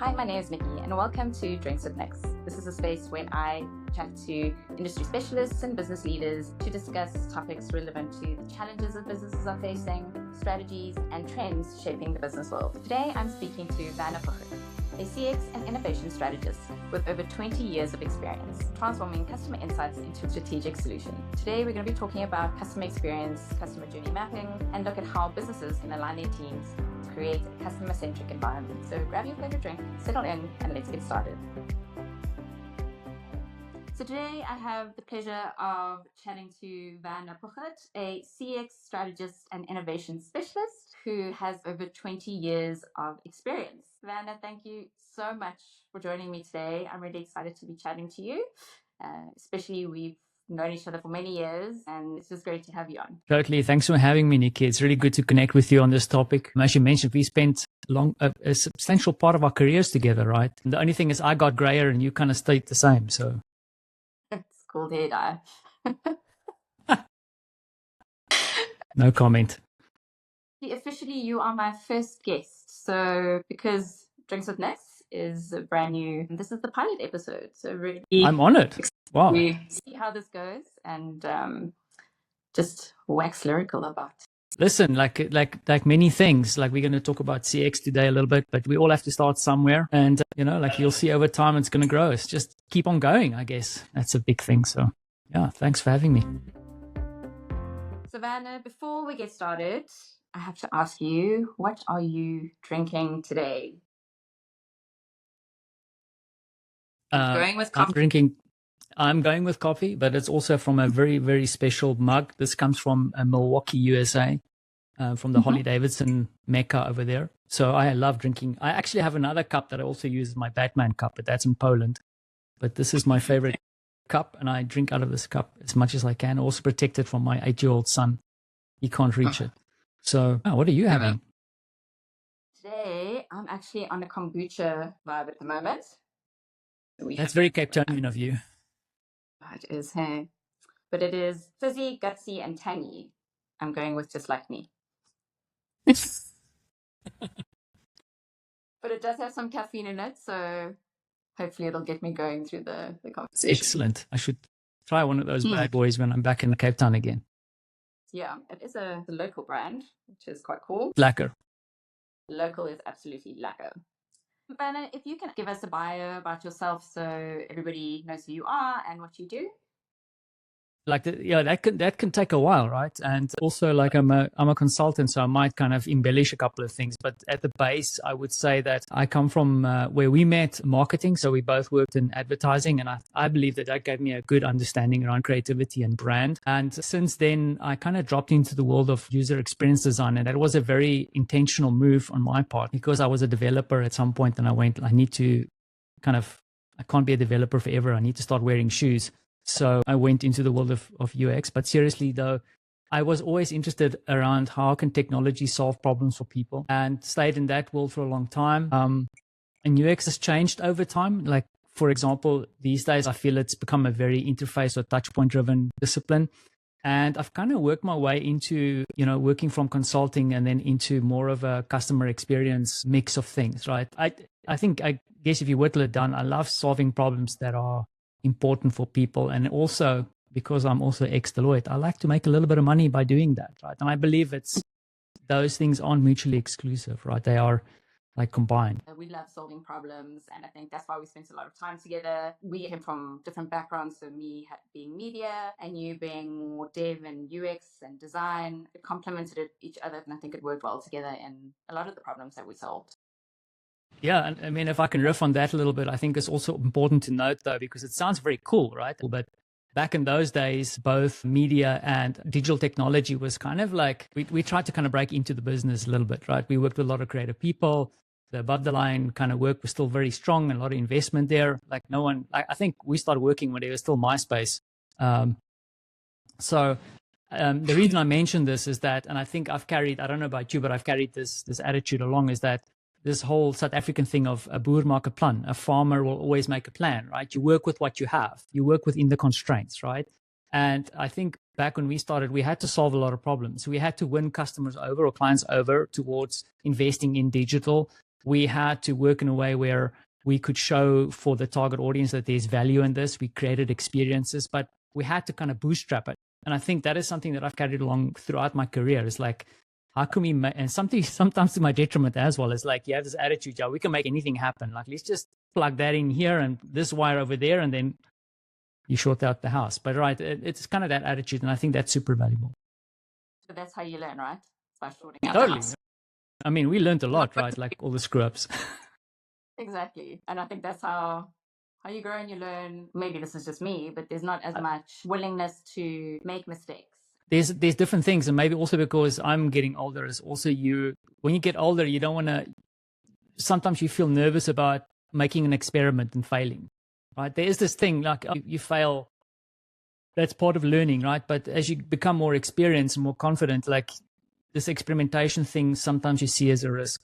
Hi, my name is Nicky, and welcome to Drinks with Nix. This is a space when I chat to industry specialists and business leaders to discuss topics relevant to the challenges that businesses are facing, strategies, and trends shaping the business world. Today, I'm speaking to Werner Puchert, a CX and Innovation Strategist with over 20 years of experience, transforming customer insights into a strategic solution. Today, we're going to be talking about customer experience, customer journey mapping, and look at how businesses can align their teams to create a customer-centric environment. So grab your favorite drink, settle in, and let's get started. So today I have the pleasure of chatting to Werner Puchert, a CX strategist and innovation specialist who has over 20 years of experience. Werner, thank you so much for joining me today. I'm really excited to be chatting to you, especially we've known each other for many years, and it's just great to have you on. Totally. Thanks for having me, Nicky. It's really good to connect with you on this topic. As you mentioned, we spent a substantial part of our careers together, right? And the only thing is I got grayer and you kind of stayed the same, so... It's called hair dye. No comment. Officially, you are my first guest. So because Drinks with Nix is brand new, this is the pilot episode. So really, I'm honored. Wow. We see how this goes and just wax lyrical about. Listen, like many things, like we're going to talk about CX today a little bit, but we all have to start somewhere. And, like you'll see over time, it's going to grow. It's just keep on going, I guess. That's a big thing. So, yeah, thanks for having me. So, Werner, before we get started, I have to ask you, what are you drinking today? Going with coffee. I'm going with coffee, but it's also from a very, very special mug. This comes from Milwaukee, USA, from the Harley Davidson Mecca over there. So I love drinking. I actually have another cup that I also use as my Batman cup, but that's in Poland. But this is my favorite cup, and I drink out of this cup as much as I can. Also protect it from my 8-year-old son. He can't reach it. So what are you having? Today, I'm actually on a kombucha vibe at the moment. That's very Cape Townian of you. It is, hey. But it is fizzy, gutsy, and tangy. I'm going with just like me. But it does have some caffeine in it, so hopefully it'll get me going through the conversation. Excellent. I should try one of those bad boys when I'm back in Cape Town again. Yeah, it is a local brand, which is quite cool. Lacquer. Local is absolutely lacquer. Werner, if you can give us a bio about yourself so everybody knows who you are and what you do. That can take a while, right? And also, like I'm a consultant, so I might kind of embellish a couple of things. But at the base, I would say that I come from where we met marketing, so we both worked in advertising, and I believe that gave me a good understanding around creativity and brand. And since then, I kind of dropped into the world of user experience design, and that was a very intentional move on my part because I was a developer at some point, and I can't be a developer forever. I need to start wearing shoes. So I went into the world of UX, but seriously though, I was always interested around how can technology solve problems for people and stayed in that world for a long time. And UX has changed over time. Like, for example, these days I feel it's become a very interface or touch point driven discipline. And I've kind of worked my way into, working from consulting and then into more of a customer experience mix of things, right? I guess if you whittle it down, I love solving problems that are important for people. And also, because I'm also ex-Deloitte, I like to make a little bit of money by doing that, right? And I believe those things aren't mutually exclusive, right? They are like combined. We love solving problems, and I think that's why we spent a lot of time together. We came from different backgrounds, so me being media and you being more dev and UX and design. It complemented each other, and I think it worked well together in a lot of the problems that we solved. Yeah, and I mean, if I can riff on that a little bit, I think it's also important to note, though, because it sounds very cool, right? But back in those days, both media and digital technology was kind of like, we tried to kind of break into the business a little bit, right? We worked with a lot of creative people. The above the line kind of work was still very strong and a lot of investment there. Like I think we started working when there was still MySpace. So the reason I mentioned this is that, and I think I don't know about you, but I've carried this attitude along, is that this whole South African thing of a boer maak 'n plan. A farmer will always make a plan, right? You work with what you have. You work within the constraints, right? And I think back when we started, we had to solve a lot of problems. We had to win customers over or clients over towards investing in digital. we had to work in a way where we could show for the target audience that there's value in this. We created experiences, but we had to kind of bootstrap it. And I think that is something that I've carried along throughout my career. It's like, how can we make, and sometimes to my detriment as well, it's like you have this attitude, yeah, we can make anything happen. Like, let's just plug that in here and this wire over there, and then you short out the house. But right, it's kind of that attitude, and I think that's super valuable. So that's how you learn, right? By shorting out the Totally. house. I mean, we learned a lot, right? Like all the screw ups. Exactly. And I think that's how you grow and you learn. Maybe this is just me, but there's not as much willingness to make mistakes. There's different things, and maybe also because I'm getting older, is also when you get older, you don't want to, sometimes you feel nervous about making an experiment and failing, right? There is this thing like you fail, that's part of learning, right? But as you become more experienced and more confident, like this experimentation thing, sometimes you see as a risk.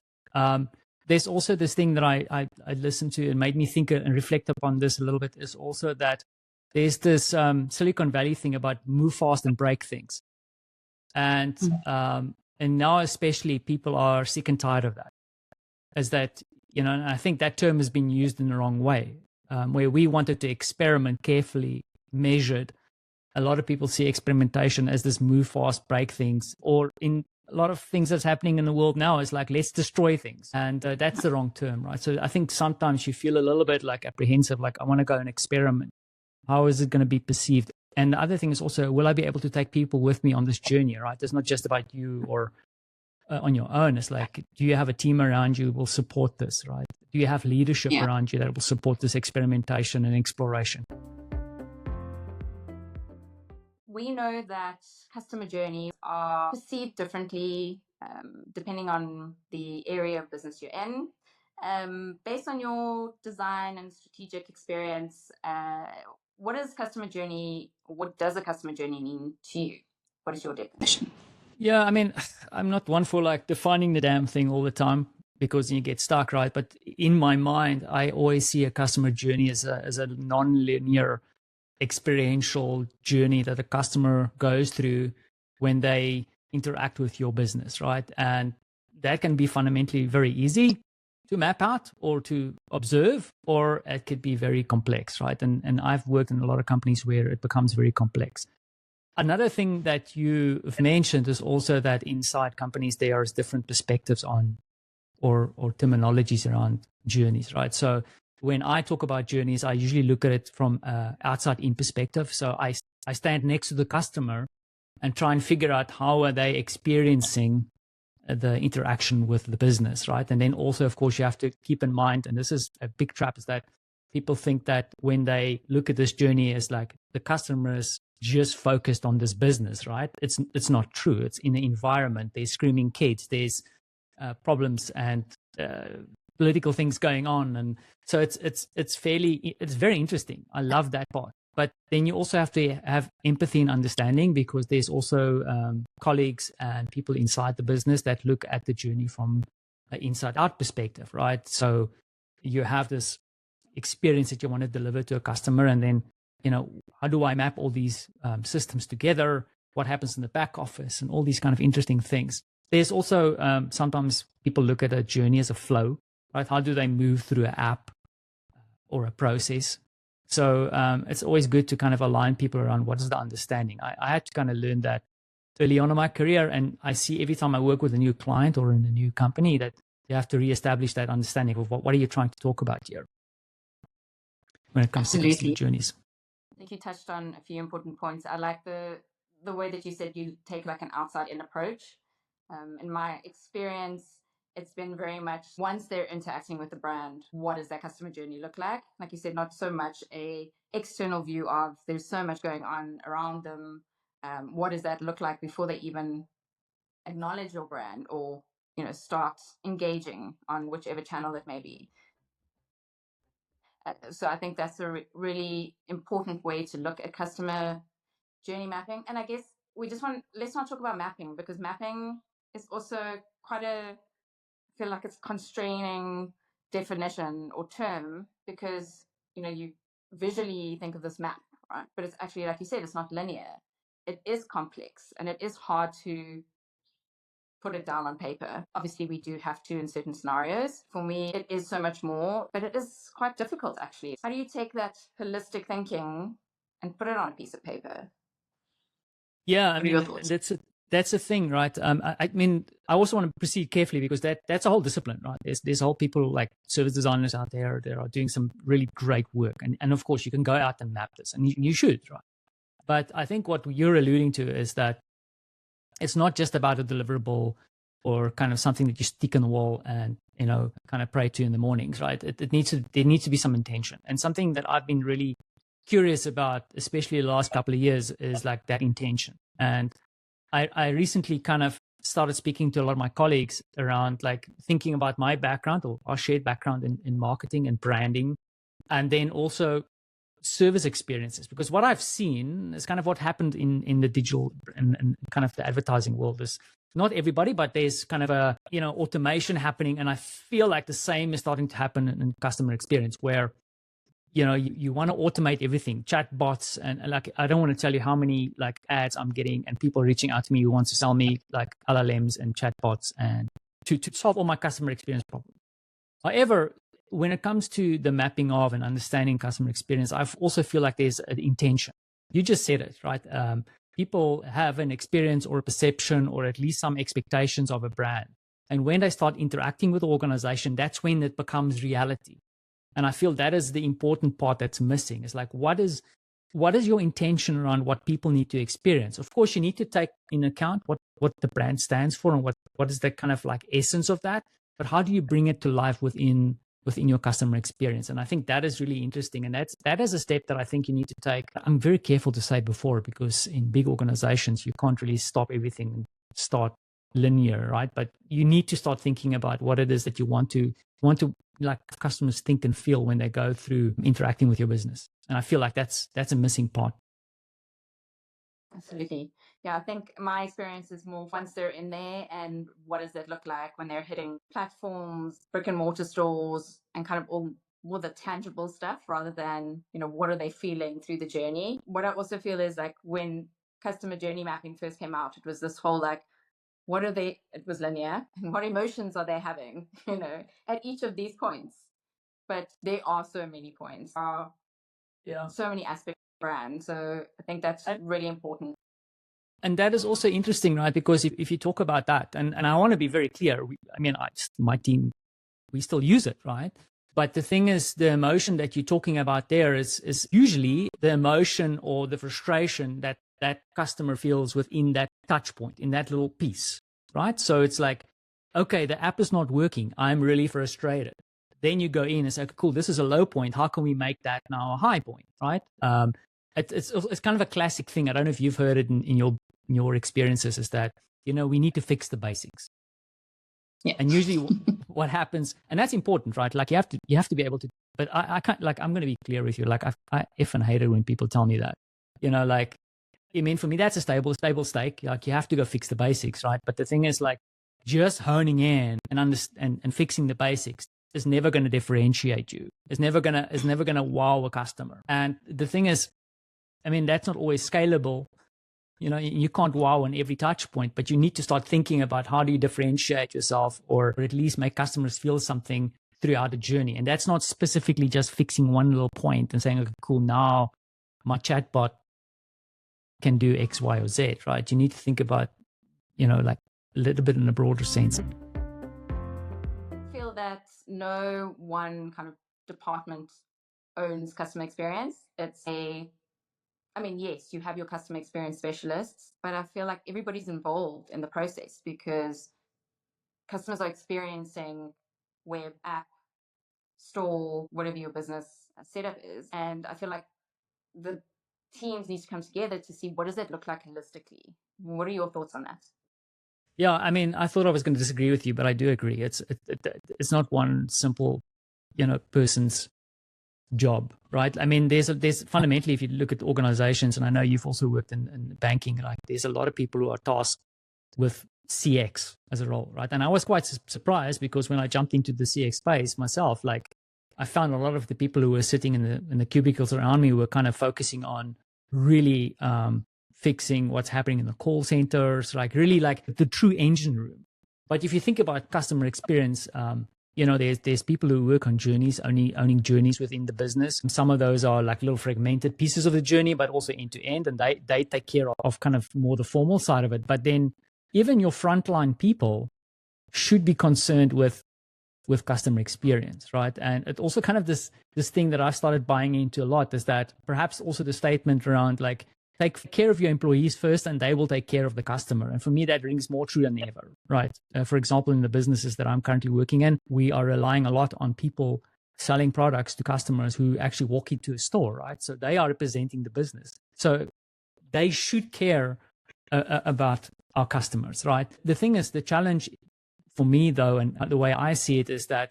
There's also this thing that I listened to and made me think and reflect upon this a little bit, is also that there's this Silicon Valley thing about move fast and break things. And now especially people are sick and tired of that. As that, and I think that term has been used in the wrong way, where we wanted to experiment carefully, measured. A lot of people see experimentation as this move fast, break things, or in a lot of things that's happening in the world now is like, let's destroy things. And that's the wrong term, right? So I think sometimes you feel a little bit like apprehensive, like I want to go and experiment. How is it going to be perceived? And the other thing is also, will I be able to take people with me on this journey, right? It's not just about you or on your own. It's like, do you have a team around you who will support this, right? Do you have leadership around you that will support this experimentation and exploration? We know that customer journeys are perceived differently depending on the area of business you're in. Based on your design and strategic experience, what does a customer journey mean to you? What is your definition? Yeah, I mean, I'm not one for like defining the damn thing all the time because you get stuck, right? But in my mind, I always see a customer journey as a non-linear experiential journey that a customer goes through when they interact with your business, right? And that can be fundamentally very easy to map out or to observe, or it could be very complex, right? And I've worked in a lot of companies where it becomes very complex. Another thing that you've mentioned is also that inside companies, there are different perspectives on or terminologies around journeys, right? So when I talk about journeys, I usually look at it from outside in perspective. So I stand next to the customer and try and figure out how are they experiencing the interaction with the business, right? And then also, of course, you have to keep in mind, and this is a big trap, is that people think that when they look at this journey as like the customer is just focused on this business, right? It's not true. It's in the environment. There's screaming kids. There's problems and political things going on, and so it's very interesting. I love that part. But then you also have to have empathy and understanding, because there's also colleagues and people inside the business that look at the journey from an inside out perspective, right? So you have this experience that you want to deliver to a customer, and then how do I map all these systems together? What happens in the back office, and all these kind of interesting things. There's also sometimes people look at a journey as a flow, right? How do they move through an app or a process? So it's always good to kind of align people around what is the understanding. I had to kind of learn that early on in my career, and I see every time I work with a new client or in a new company that you have to reestablish that understanding of what are you trying to talk about here when it comes to customer journeys. I think you touched on a few important points. I like the way that you said you take like an outside-in approach. In my experience, it's been very much once they're interacting with the brand, what does that customer journey look like? Like you said, not so much a external view of there's so much going on around them. What does that look like before they even acknowledge your brand or start engaging on whichever channel it may be? So I think that's a really important way to look at customer journey mapping. And I guess let's not talk about mapping, because mapping is also quite I feel like it's constraining definition or term, because you visually think of this map, right? But it's actually, like you said, it's not linear. It is complex, and it is hard to put it down on paper. Obviously, we do have to in certain scenarios. For me, it is so much more, but it is quite difficult actually. How do you take that holistic thinking and put it on a piece of paper? Yeah, What are your thoughts? That's a thing, right? I mean, I also want to proceed carefully because that's a whole discipline, right? There's whole people like service designers out there that are doing some really great work, and of course you can go out and map this, and you should, right? But I think what you're alluding to is that it's not just about a deliverable or kind of something that you stick on the wall and kind of pray to in the mornings, right? There needs to be some intention, and something that I've been really curious about, especially the last couple of years, is like that intention. And I recently kind of started speaking to a lot of my colleagues around like thinking about my background or our shared background in marketing and branding, and then also service experiences. Because what I've seen is kind of what happened in the digital and kind of the advertising world is not everybody, but there's kind of a automation happening, and I feel like the same is starting to happen in customer experience where you want to automate everything, chat bots, and like I don't want to tell you how many like ads I'm getting and people reaching out to me who wants to sell me like LLMs and chat bots and to solve all my customer experience problems. However, when it comes to the mapping of and understanding customer experience, I also feel like there's an intention. You just said it, right? People have an experience or a perception or at least some expectations of a brand. And when they start interacting with the organization, that's when it becomes reality. And I feel that is the important part that's missing. It's like, what is your intention around what people need to experience? Of course, you need to take in account what the brand stands for and what is the kind of like essence of that. But how do you bring it to life within your customer experience? And I think that is really interesting. And that is a step that I think you need to take. I'm very careful to say before, because in big organizations, you can't really stop everything and start linear, right? But you need to start thinking about what it is that you want to like customers think and feel when they go through interacting with your business. And I feel like that's a missing part. Absolutely. Yeah, I think my experience is more once they're in there, and what does that look like when they're hitting platforms, brick and mortar stores, and kind of all the tangible stuff rather than, what are they feeling through the journey. What I also feel is like when customer journey mapping first came out, it was this whole like, it was linear, and what emotions are they having, at each of these points. But there are so many points, so many aspects of the brand. So I think that's really important. And that is also interesting, right? Because if you talk about that, and I want to be very clear, my team, we still use it, right? But the thing is, the emotion that you're talking about there is usually the emotion or the frustration that customer feels within that touch point, in that little piece, right? So it's like, okay, the app is not working. I'm really frustrated. Then you go in and say, okay, cool, this is a low point. How can we make that now a high point, right? It's kind of a classic thing. I don't know if you've heard it in your experiences, is that, we need to fix the basics. Yeah. And usually what happens, and that's important, right? Like you have to be able to, but I can't, like, I'm going to be clear with you. Like I effing hate it when people tell me that, like, for me, that's a stable stake. Like you have to go fix the basics, right? But the thing is, like, just honing in and fixing the basics is never going to differentiate you. It's never going to wow a customer. And the thing is, that's not always scalable. You can't wow on every touch point, but you need to start thinking about how do you differentiate yourself or at least make customers feel something throughout the journey. And that's not specifically just fixing one little point and saying, okay, cool, now my chatbot can do X, Y, or Z, right? You need to think about, like a little bit in a broader sense. I feel that no one kind of department owns customer experience. Yes, you have your customer experience specialists, but I feel like everybody's involved in the process because customers are experiencing web, app, store, whatever your business setup is. And I feel like the teams need to come together to see what does that look like holistically. What are your thoughts on that? Yeah, I thought I was going to disagree with you, but I do agree. It's not one simple, person's job, right? There's fundamentally, if you look at organizations, and I know you've also worked in banking, like there's a lot of people who are tasked with CX as a role, right? And I was quite surprised because when I jumped into the CX space myself, like I found a lot of the people who were sitting in the cubicles around me were kind of focusing on really fixing what's happening in the call centers, like really like the true engine room. But if you think about customer experience, there's people who work on journeys, owning journeys within the business. Some of those are like little fragmented pieces of the journey, but also end to end, and they take care of kind of more the formal side of it. But then even your frontline people should be concerned with customer experience, right? And it also kind of this thing that I've started buying into a lot is that perhaps also the statement around like, take care of your employees first and they will take care of the customer. And for me, that rings more true than ever, right? For example, in the businesses that I'm currently working in, we are relying a lot on people selling products to customers who actually walk into a store, right? So they are representing the business. So they should care about our customers, right? The thing is, the challenge for me, though, and the way I see it is that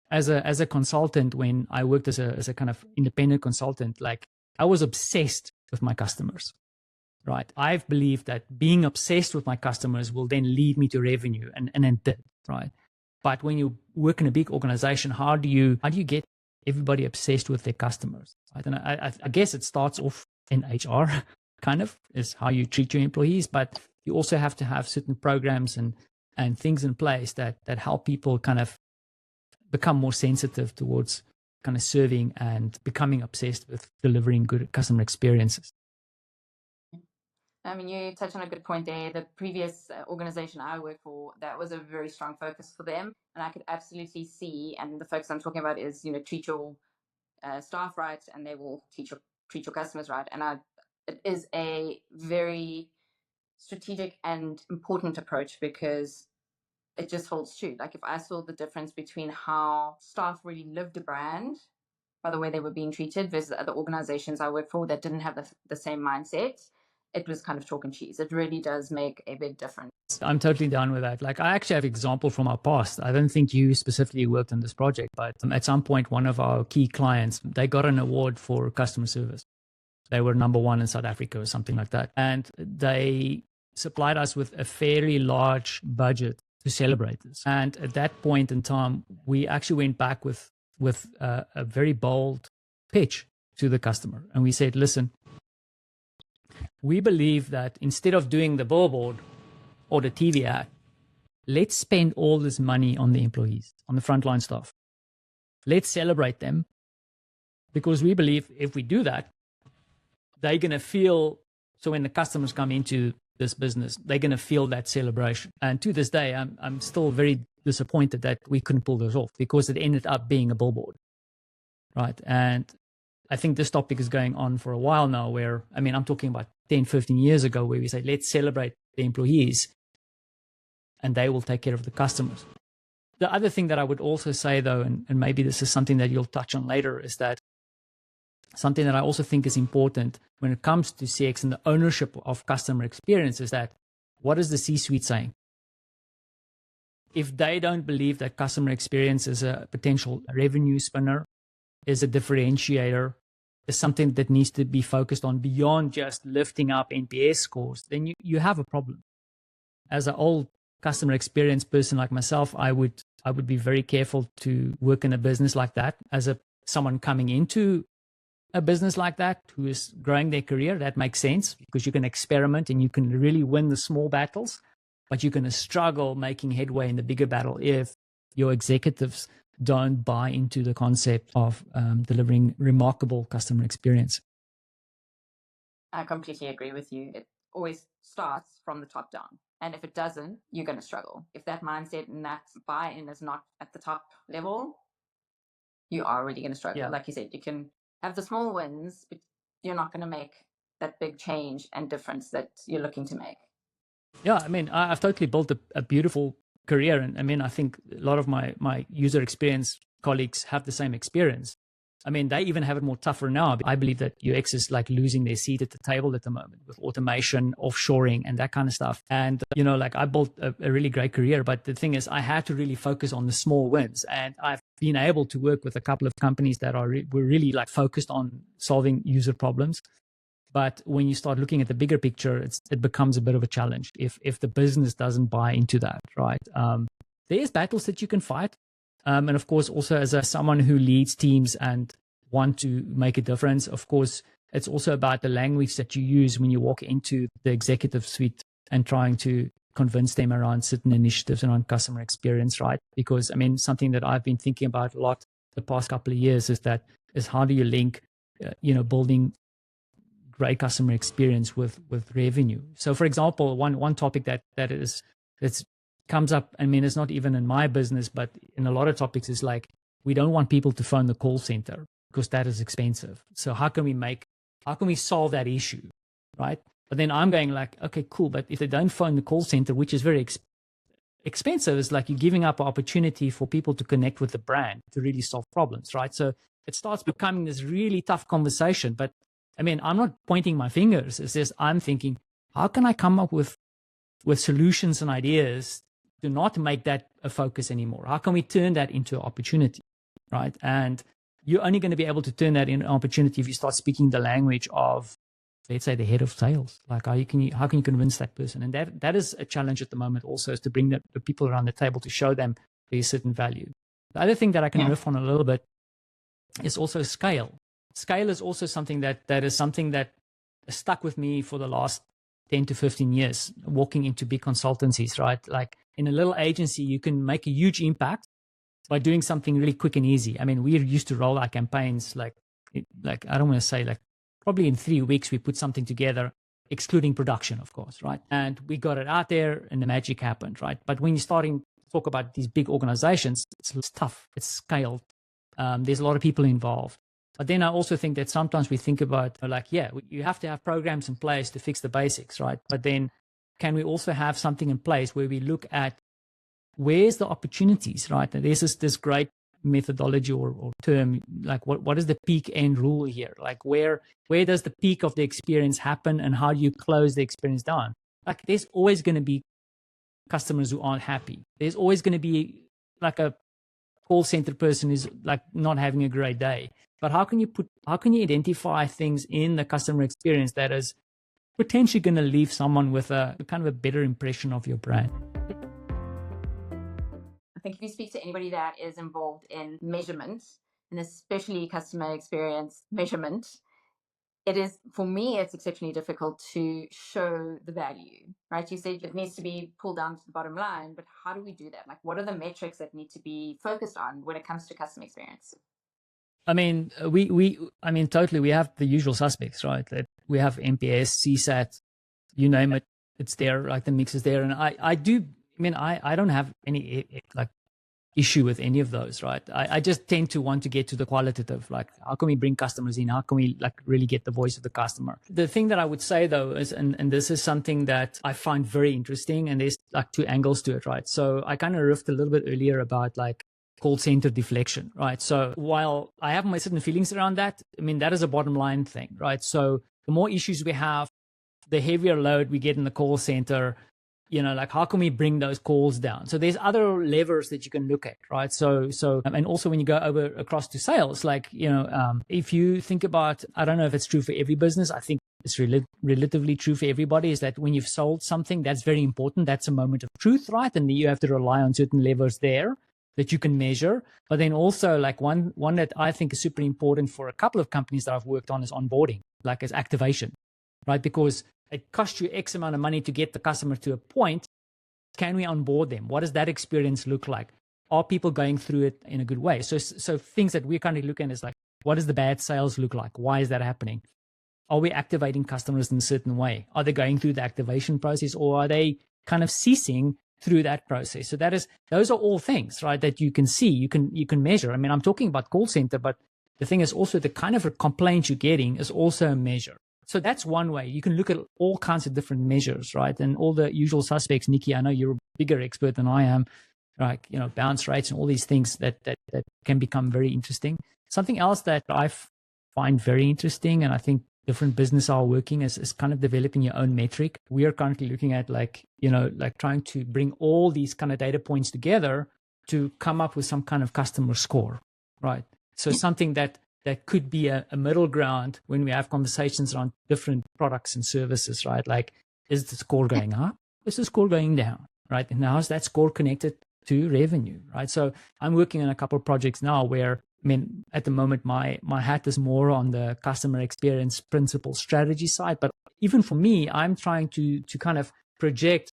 as a consultant, when I worked as a kind of independent consultant, like I was obsessed with my customers, right? I've believed that being obsessed with my customers will then lead me to revenue, and it did, right? But when you work in a big organization, how do you get everybody obsessed with their customers, right? And I guess it starts off in HR, kind of, is how you treat your employees, but you also have to have certain programs and things in place that help people kind of become more sensitive towards kind of serving and becoming obsessed with delivering good customer experiences. I mean, you touched on a good point there. The previous organization I worked for, that was a very strong focus for them. And I could absolutely see, and the focus I'm talking about is, treat your staff right, and they will treat your customers right. And it is a very strategic and important approach, because it just holds true. Like, if I saw the difference between how staff really lived the brand by the way they were being treated versus other organizations I worked for that didn't have the same mindset, it was kind of chalk and cheese. It really does make a big difference. I'm totally down with that. Like, I actually have an example from our past. I don't think you specifically worked on this project, but at some point, one of our key clients, they got an award for customer service. They were number one in South Africa or something like that. And they supplied us with a fairly large budget to celebrate this. And at that point in time, we actually went back with a very bold pitch to the customer. And we said, listen, we believe that instead of doing the billboard or the TV ad, let's spend all this money on the employees, on the frontline staff. Let's celebrate them, because we believe if we do that, they're going to feel, so when the customers come into this business, they're going to feel that celebration. And to this day, I'm still very disappointed that we couldn't pull this off, because it ended up being a billboard, right? And I think this topic is going on for a while now, where, I mean, I'm talking about 10, 15 years ago, where we say, let's celebrate the employees and they will take care of the customers. The other thing that I would also say, though, and maybe this is something that you'll touch on later, is that something that I also think is important when it comes to CX and the ownership of customer experience is that, what is the C-suite saying? If they don't believe that customer experience is a potential revenue spinner, is a differentiator, is something that needs to be focused on beyond just lifting up NPS scores, then you have a problem. As an old customer experience person like myself, I would be very careful to work in a business like that. As someone coming into a business like that who is growing their career, that makes sense, because you can experiment and you can really win the small battles, but you're going to struggle making headway in the bigger battle if your executives don't buy into the concept of delivering remarkable customer experience. I completely agree with you. It always starts from the top down. And if it doesn't, you're going to struggle. If that mindset and that buy-in is not at the top level, you are really going to struggle. Yeah. Like you said, you can have the small wins, but you're not going to make that big change and difference that you're looking to make. Yeah, I mean, I've totally built a beautiful career. And I mean, I think a lot of my user experience colleagues have the same experience. I mean, they even have it more tougher now. I believe that UX is like losing their seat at the table at the moment with automation, offshoring, and that kind of stuff. And, like, I built a really great career. But the thing is, I had to really focus on the small wins. And I've been able to work with a couple of companies that were really like focused on solving user problems. But when you start looking at the bigger picture, it becomes a bit of a challenge if the business doesn't buy into that, right? There's battles that you can fight. And of course, also as someone who leads teams and want to make a difference, of course, it's also about the language that you use when you walk into the executive suite and trying to convince them around certain initiatives around customer experience, right? Because I mean, something that I've been thinking about a lot the past couple of years is how do you link, building great customer experience with revenue. So for example, one topic that comes up, I mean, it's not even in my business, but in a lot of topics is like, we don't want people to phone the call center because that is expensive. So how can we solve that issue, right? But then I'm going like, okay, cool. But if they don't phone the call center, which is very expensive, it's like you're giving up an opportunity for people to connect with the brand to really solve problems, right? So it starts becoming this really tough conversation. But I mean, I'm not pointing my fingers. It's just I'm thinking, how can I come up with solutions and ideas to not make that a focus anymore? How can we turn that into an opportunity, right? And you're only going to be able to turn that into an opportunity if you start speaking the language of, let's say, the head of sales. Like how can you convince that person? And that is a challenge at the moment also, is to bring the people around the table to show them there's certain value. The other thing that I can riff on a little bit is also scale. Scale is also something that is something that stuck with me for the last 10 to 15 years, walking into big consultancies, right? Like in a little agency, you can make a huge impact by doing something really quick and easy. I mean, we used to roll our campaigns like I don't want to say like probably in 3 weeks, we put something together, excluding production, of course, right? And we got it out there and the magic happened, right? But when you're starting to talk about these big organizations, it's tough, it's scaled. There's a lot of people involved. But then I also think that sometimes we think about like, yeah, you have to have programs in place to fix the basics, right? But then can we also have something in place where we look at where's the opportunities, right? And there's this great methodology or term, like what is the peak end rule here? Like where does the peak of the experience happen and how do you close the experience down? Like there's always going to be customers who aren't happy. There's always going to be like a call center person is like not having a great day. But how can you identify things in the customer experience that is potentially going to leave someone with a kind of a better impression of your brand? I think if you speak to anybody that is involved in measurement, and especially customer experience measurement, it is, for me, it's exceptionally difficult to show the value, right? You said it needs to be pulled down to the bottom line, but how do we do that? Like, what are the metrics that need to be focused on when it comes to customer experience? I mean, totally. We have the usual suspects, right? That we have NPS, CSAT, you name it, it's there. Like the mix is there, and I don't have any like issue with any of those, right? I just tend to want to get to the qualitative, like how can we bring customers in? How can we like really get the voice of the customer? The thing that I would say though is, and this is something that I find very interesting, and there's like two angles to it, right? So I kind of riffed a little bit earlier about like call center deflection, right? So while I have my certain feelings around that, I mean, that is a bottom line thing, right? So the more issues we have, the heavier load we get in the call center, like how can we bring those calls down? So there's other levers that you can look at, right? So, and also when you go across to sales, like, if you think about, I don't know if it's true for every business, I think it's relatively true for everybody, is that when you've sold something, that's very important. That's a moment of truth, right? And you have to rely on certain levers there that you can measure. But then also like one that I think is super important for a couple of companies that I've worked on is onboarding, like as activation, right? Because it costs you X amount of money to get the customer to a point. Can we onboard them? What does that experience look like? Are people going through it in a good way? So things that we're kind of looking at is like, what does the bad sales look like? Why is that happening? Are we activating customers in a certain way? Are they going through the activation process, or are they kind of ceasing through that process? So those are all things, right, that you can see, you can measure. I mean, I'm talking about call center, but the thing is also the kind of complaints you're getting is also a measure. So that's one way. You can look at all kinds of different measures, right? And all the usual suspects. Nicky, I know you're a bigger expert than I am, like, bounce rates and all these things that can become very interesting. Something else that I find very interesting, and I think different businesses are working, is kind of developing your own metric. We are currently looking at like trying to bring all these kind of data points together to come up with some kind of customer score, right? So something that could be a middle ground when we have conversations around different products and services, right? Like, is the score going up? Is the score going down, right? And how is that score connected to revenue, right? So I'm working on a couple of projects now where, I mean, at the moment, my hat is more on the customer experience principle strategy side. But even for me, I'm trying to kind of project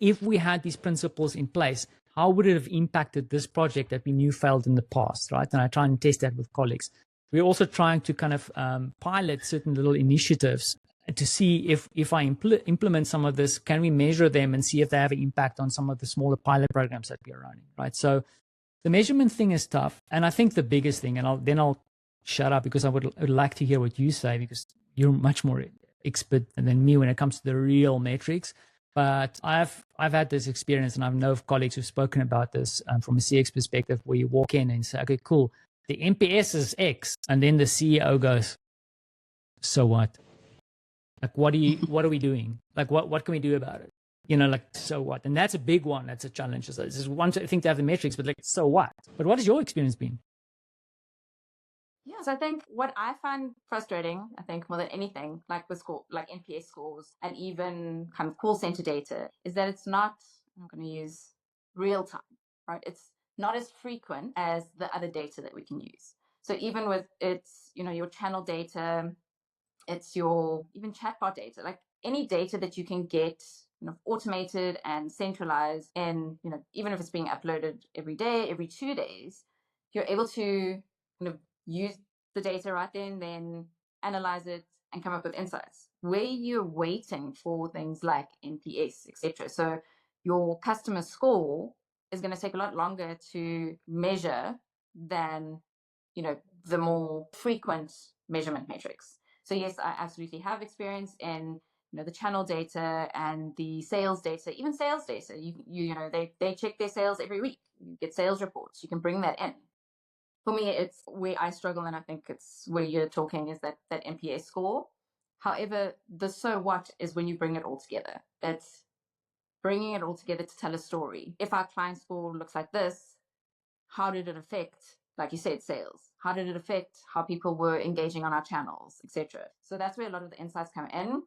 if we had these principles in place, how would it have impacted this project that we knew failed in the past, right? And I try and test that with colleagues. We're also trying to kind of pilot certain little initiatives to see if I implement some of this, can we measure them and see if they have an impact on some of the smaller pilot programs that we are running, right? So the measurement thing is tough. And I think the biggest thing, and I'll shut up because I would like to hear what you say, because you're much more expert than me when it comes to the real metrics. But I've had this experience, and I know of colleagues who've spoken about this from a CX perspective, where you walk in and say, okay, cool, the NPS is X, and then the CEO goes, so what? Like, what are we doing? Like, what can we do about it? You know, like, so what? And that's a big one. That's a challenge. So this is one thing to have the metrics, but like, so what? But what has your experience been? Yes, I think what I find frustrating, I think more than anything, like with like NPS scores and even kind of call center data, is that it's not, I'm going to use real time, right? It's not as frequent as the other data that we can use. So even with it's, your channel data, it's your even chatbot data, like any data that you can get automated and centralized, and even if it's being uploaded every day, every 2 days, you're able to use the data right then analyze it and come up with insights where you're waiting for things like NPS, etc. So your customer score is going to take a lot longer to measure than the more frequent measurement metrics. So yes, I absolutely have experience in the channel data and the sales data, even sales data. They check their sales every week. You get sales reports. You can bring that in. For me, it's where I struggle, and I think it's where you're talking, is that NPS score. However, the so what is when you bring it all together. It's bringing it all together to tell a story. If our client score looks like this, how did it affect, like you said, sales? How did it affect how people were engaging on our channels, etc.? So that's where a lot of the insights come in.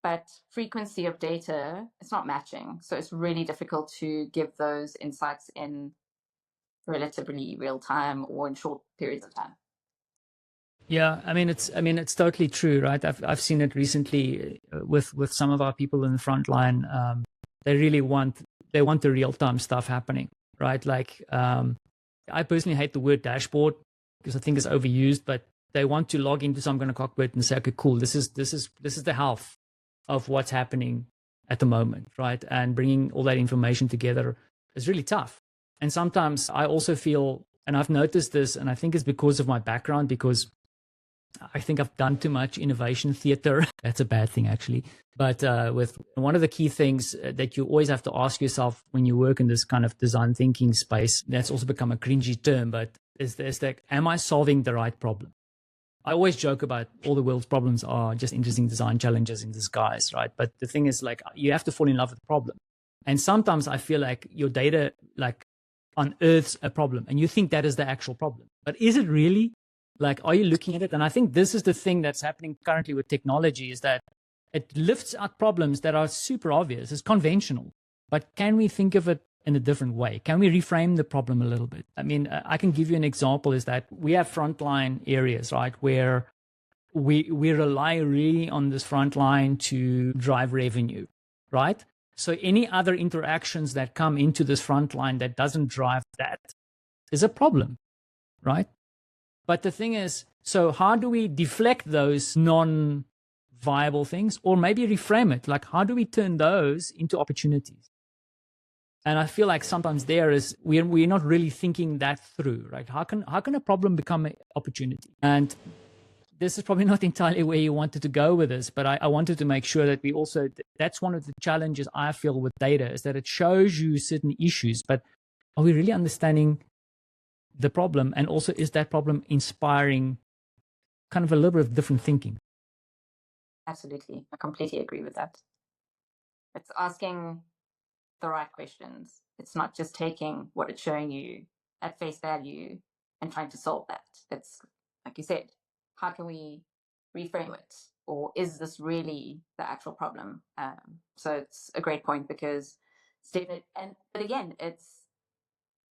But frequency of data, it's not matching. So it's really difficult to give those insights in relatively real time or in short periods of time. Yeah, I mean it's totally true, right? I've seen it recently with some of our people in the front line. They really want the real time stuff happening, right? Like I personally hate the word dashboard because I think it's overused, but they want to log into some kind of cockpit and say, okay, cool, this is the health of what's happening at the moment, right? And bringing all that information together is really tough. And sometimes I also feel, and I've noticed this, and I think it's because of my background, because I think I've done too much innovation theater. That's a bad thing, actually. But with one of the key things that you always have to ask yourself when you work in this kind of design thinking space, that's also become a cringy term, but is that, am I solving the right problem? I always joke about all the world's problems are just interesting design challenges in disguise, right? But the thing is, like, you have to fall in love with the problem. And sometimes I feel like your data, like, unearths a problem and you think that is the actual problem. But is it really? Like, are you looking at it? And I think this is the thing that's happening currently with technology, is that it lifts out problems that are super obvious. It's conventional. But can we think of it in a different way? Can we reframe the problem a little bit? I mean, I can give you an example, is that we have frontline areas, right, where we rely really on this frontline to drive revenue, right? So any other interactions that come into this frontline that doesn't drive that is a problem, right? But the thing is, so how do we deflect those non-viable things, or maybe reframe it? Like, how do we turn those into opportunities? And I feel like sometimes we're not really thinking that through, right? How can a problem become an opportunity? And this is probably not entirely where you wanted to go with this, but I wanted to make sure that we also, that's one of the challenges I feel with data, is that it shows you certain issues, but are we really understanding the problem? And also, is that problem inspiring kind of a little bit of different thinking? Absolutely. I completely agree with that. It's asking the right questions. It's not just taking what it's showing you at face value and trying to solve that. It's, like you said, how can we reframe it? Or is this really the actual problem? So it's a great point, because but again, it's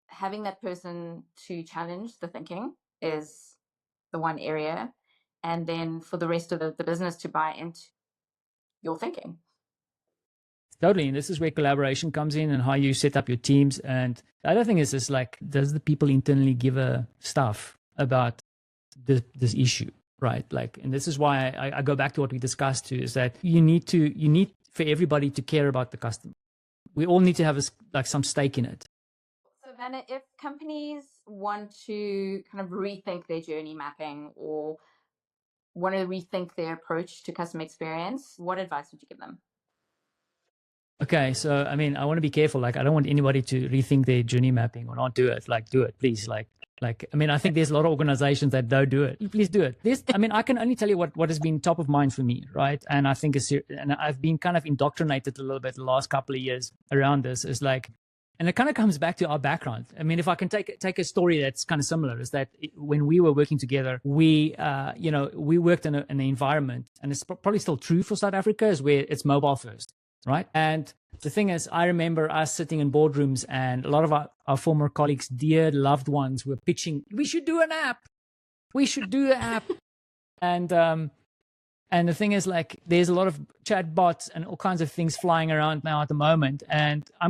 having that person to challenge the thinking is the one area. And then for the rest of the business to buy into your thinking. Totally. And this is where collaboration comes in and how you set up your teams. And the other thing is like, does the people internally give a stuff about this issue, right? Like, and this is why I go back to what we discussed too, is that you need for everybody to care about the customer. We all need to have some stake in it. So Werner, if companies want to kind of rethink their journey mapping or want to rethink their approach to customer experience, what advice would you give them? Okay, so I mean, I want to be careful. Like, I don't want anybody to rethink their journey mapping or not do it. Like, do it, please. Like, I mean, I think there's a lot of organizations that don't do it. Please do it. I mean, I can only tell you what has been top of mind for me, right? And I think and I've been kind of indoctrinated a little bit the last couple of years around this. Is like, and it kind of comes back to our background. I mean, if I can take a story that's kind of similar, is that when we were working together, we worked in an environment, and it's probably still true for South Africa, is where it's mobile first. Right. And the thing is, I remember us sitting in boardrooms and a lot of our former colleagues, dear loved ones, were pitching, we should do an app. We should do an app. And the thing is, like, there's a lot of chat bots and all kinds of things flying around now at the moment. And I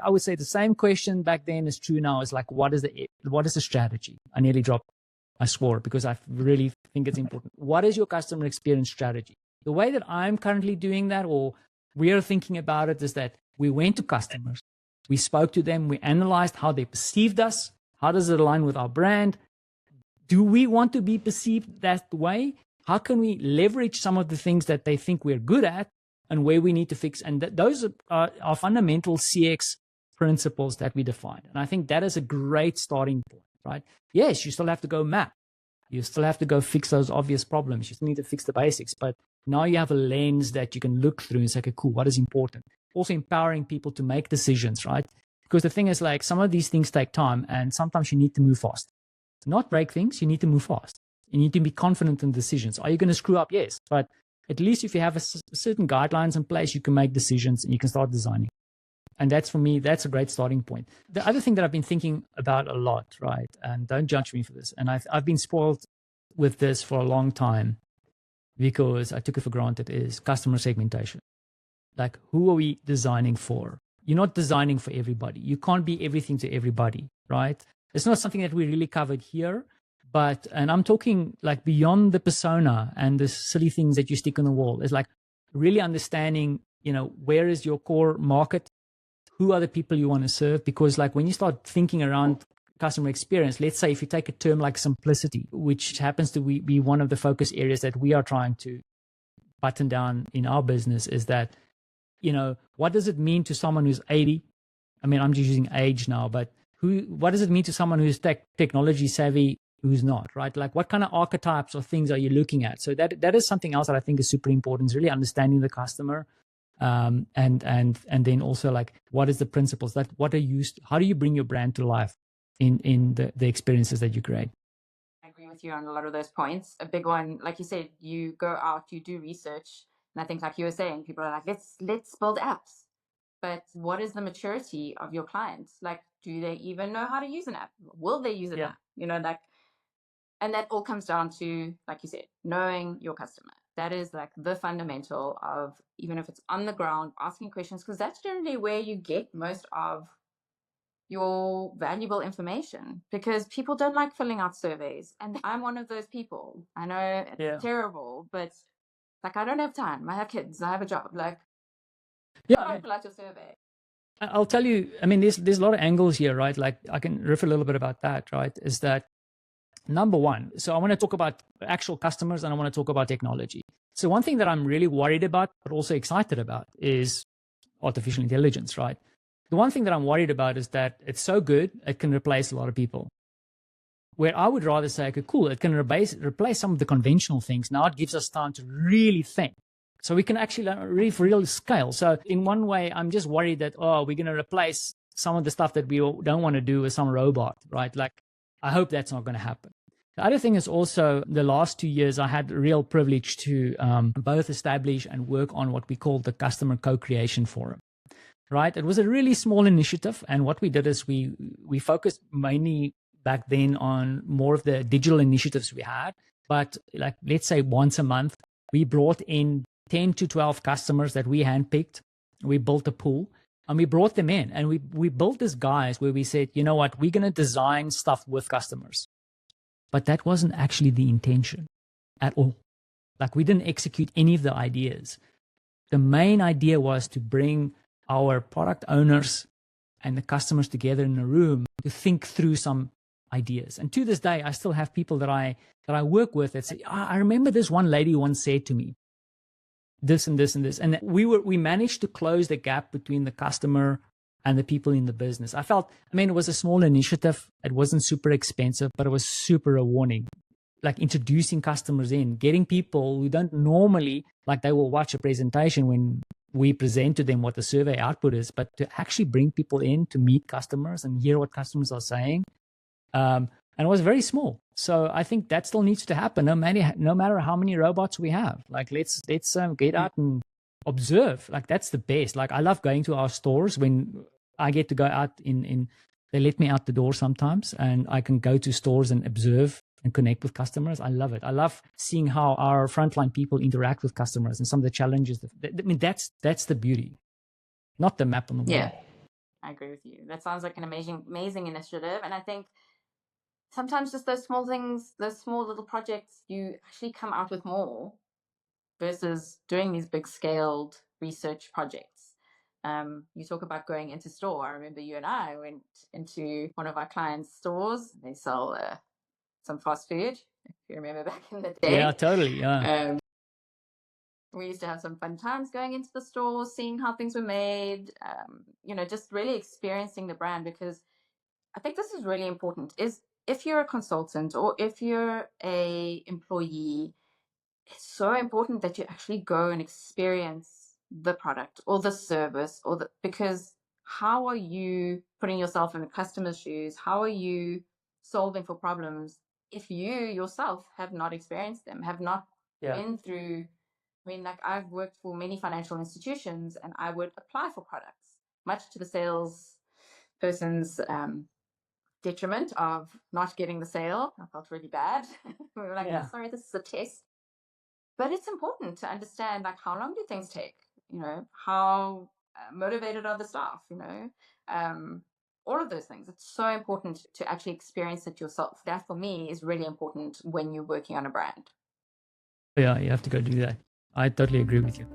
would say the same question back then is true now, is like, what is the strategy? I swore, because I really think it's important. What is your customer experience strategy? The way that I'm currently doing that, or we are thinking about it, is that we went to customers, we spoke to them, we analyzed how they perceived us. How does it align with our brand? Do we want to be perceived that way? How can we leverage some of the things that they think we're good at and where we need to fix? And those are fundamental CX principles that we define. And I think that is a great starting point, right? Yes, you still have to go map. You still have to go fix those obvious problems. You still need to fix the basics, but now you have a lens that you can look through and say, okay, cool, what is important? Also empowering people to make decisions, right? Because the thing is, like, some of these things take time, and sometimes you need to move fast. Not break things, you need to move fast. You need to be confident in decisions. Are you going to screw up? Yes. But at least if you have certain guidelines in place, you can make decisions and you can start designing. And that's, for me, that's a great starting point. The other thing that I've been thinking about a lot, right? And don't judge me for this. And I've been spoiled with this for a long time, because I took it for granted, is customer segmentation. Like, who are we designing for? You're not designing for everybody. You can't be everything to everybody, right? It's not something that we really covered here, and I'm talking like beyond the persona and the silly things that you stick on the wall. It's like really understanding, where is your core market? Who are the people you want to serve? Because like when you start thinking around customer experience, let's say if you take a term like simplicity, which happens to be one of the focus areas that we are trying to button down in our business, is that, what does it mean to someone who's 80? I mean, I'm just using age now, but what does it mean to someone who's technology savvy, who's not, right? Like, what kind of archetypes or things are you looking at? So that is something else that I think is super important, is really understanding the customer. And then also, like, what is the principles that how do you bring your brand to life in the experiences that you create? I agree with you on a lot of those points. A big one, like you said, you go out, you do research, and I think, like you were saying, people are like, let's build apps. But what is the maturity of your clients? Like, do they even know how to use an app? Will they use an app? And that all comes down to, like you said, knowing your customer. That is like the fundamental of, even if it's on the ground, asking questions, because that's generally where you get most of your valuable information, because people don't like filling out surveys. And I'm one of those people. I know it's terrible, but like, I don't have time. I have kids. I have a job. Like, fill out your survey. I'll tell you, I mean, there's a lot of angles here, right? Like, I can riff a little bit about that, right? Is that number one? So I want to talk about actual customers, and I want to talk about technology. So one thing that I'm really worried about, but also excited about, is artificial intelligence, right? The one thing that I'm worried about is that it's so good, it can replace a lot of people. Where I would rather say, okay, cool, it can replace some of the conventional things. Now it gives us time to really think. So we can actually really for real scale. So in one way, I'm just worried that, we're going to replace some of the stuff that we don't want to do with some robot, right? Like, I hope that's not going to happen. The other thing is also, the last 2 years, I had real privilege to both establish and work on what we call the Customer Co-Creation Forum, right? It was a really small initiative. And what we did is we focused mainly back then on more of the digital initiatives we had. But like, let's say once a month, we brought in 10 to 12 customers that we handpicked, We built a pool and we brought them in, and we built these guys where we said, you know what, we're going to design stuff with customers. But that wasn't actually the intention at all. Like, we didn't execute any of the ideas. The main idea was to bring our product owners and the customers together in a room to think through some ideas. And to this day, I still have people that I work with that say, I remember this one lady once said to me this and this and this. And we managed to close the gap between the customer and the people in the business. I mean, it was a small initiative. It wasn't super expensive, but it was super rewarding. Like introducing customers in, getting people who don't normally, like they will watch a presentation when we present to them what the survey output is, but to actually bring people in to meet customers and hear what customers are saying. And it was very small. So I think that still needs to happen, no matter how many robots we have. Like, let's get out and observe. Like, that's the best. Like, I love going to our stores when I get to go out they let me out the door sometimes, and I can go to stores and observe and connect with customers. I love it. I love seeing how our frontline people interact with customers and some of the challenges. I mean, that's the beauty, not the map on the wall. Yeah, I agree with you. That sounds like an amazing initiative. And I think sometimes just those small things, those small little projects, you actually come out with more versus doing these big scaled research projects. You talk about going into store. I remember you and I went into one of our clients' stores. They sell some fast food, if you remember back in the day. Yeah, totally. Yeah. We used to have some fun times going into the store, seeing how things were made, just really experiencing the brand, because I think this is really important. Is if you're a consultant or if you're a employee, it's so important that you actually go and experience the product or the service because how are you putting yourself in the customer's shoes? How are you solving for problems if you yourself have not experienced them, have not been through? I mean, like, I've worked for many financial institutions and I would apply for products, much to the sales person's detriment of not getting the sale. I felt really bad. We were like, oh, sorry, this is a test. But it's important to understand, like, how long do things take? How motivated are the staff? All of those things. It's so important to actually experience it yourself. That, for me, is really important when you're working on a brand. Yeah, you have to go do that. I totally agree with you.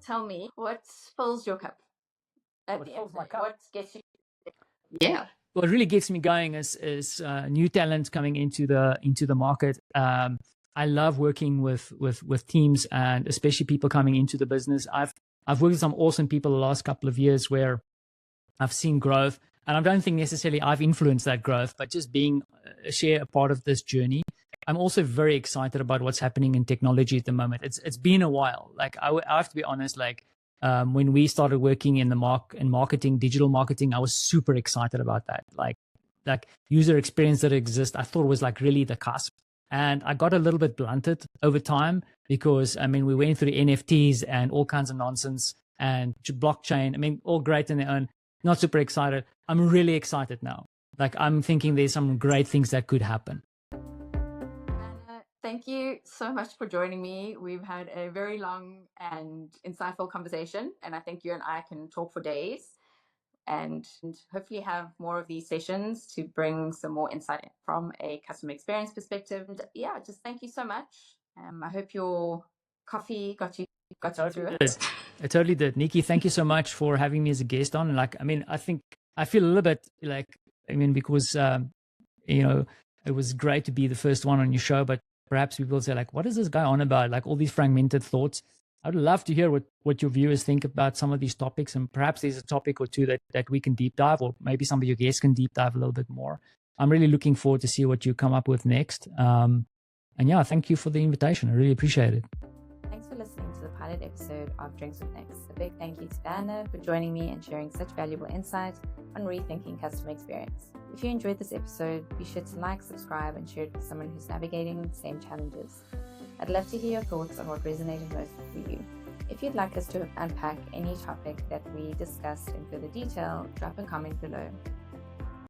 Tell me, what fills your cup? What fills my cup? What gets you? Yeah. What really gets me going is new talent coming into the market. I love working with teams, and especially people coming into the business. I've worked with some awesome people the last couple of years where I've seen growth, and I don't think necessarily I've influenced that growth, but just being a part of this journey. I'm also very excited about what's happening in technology at the moment. It's been a while. Like, I have to be honest, like, when we started working in marketing, digital marketing, I was super excited about that. Like user experience that exists, I thought was like really the cusp. And I got a little bit blunted over time because, I mean, we went through NFTs and all kinds of nonsense and blockchain. I mean, all great in their own, not super excited. I'm really excited now. Like, I'm thinking there's some great things that could happen. Thank you so much for joining me. We've had a very long and insightful conversation, and I think you and I can talk for days and hopefully have more of these sessions to bring some more insight from a customer experience perspective. And yeah, just thank you so much. I hope your coffee got you through it. It totally did. Nikki, thank you so much for having me as a guest on. Like, I mean, I think I feel a little bit like, I mean, because, it was great to be the first one on your show, but perhaps people say, like, what is this guy on about? Like, all these fragmented thoughts. I'd love to hear what your viewers think about some of these topics, and perhaps there's a topic or two that we can deep dive, or maybe some of your guests can deep dive a little bit more. I'm really looking forward to see what you come up with next. And yeah, thank you for the invitation. I really appreciate it. Thanks for listening to the pilot episode of Drinks with Nick. A big thank you to Werner for joining me and sharing such valuable insight on rethinking customer experience. If you enjoyed this episode, be sure to like, subscribe, and share it with someone who's navigating the same challenges. I'd love to hear your thoughts on what resonated most for you. If you'd like us to unpack any topic that we discussed in further detail, drop a comment below.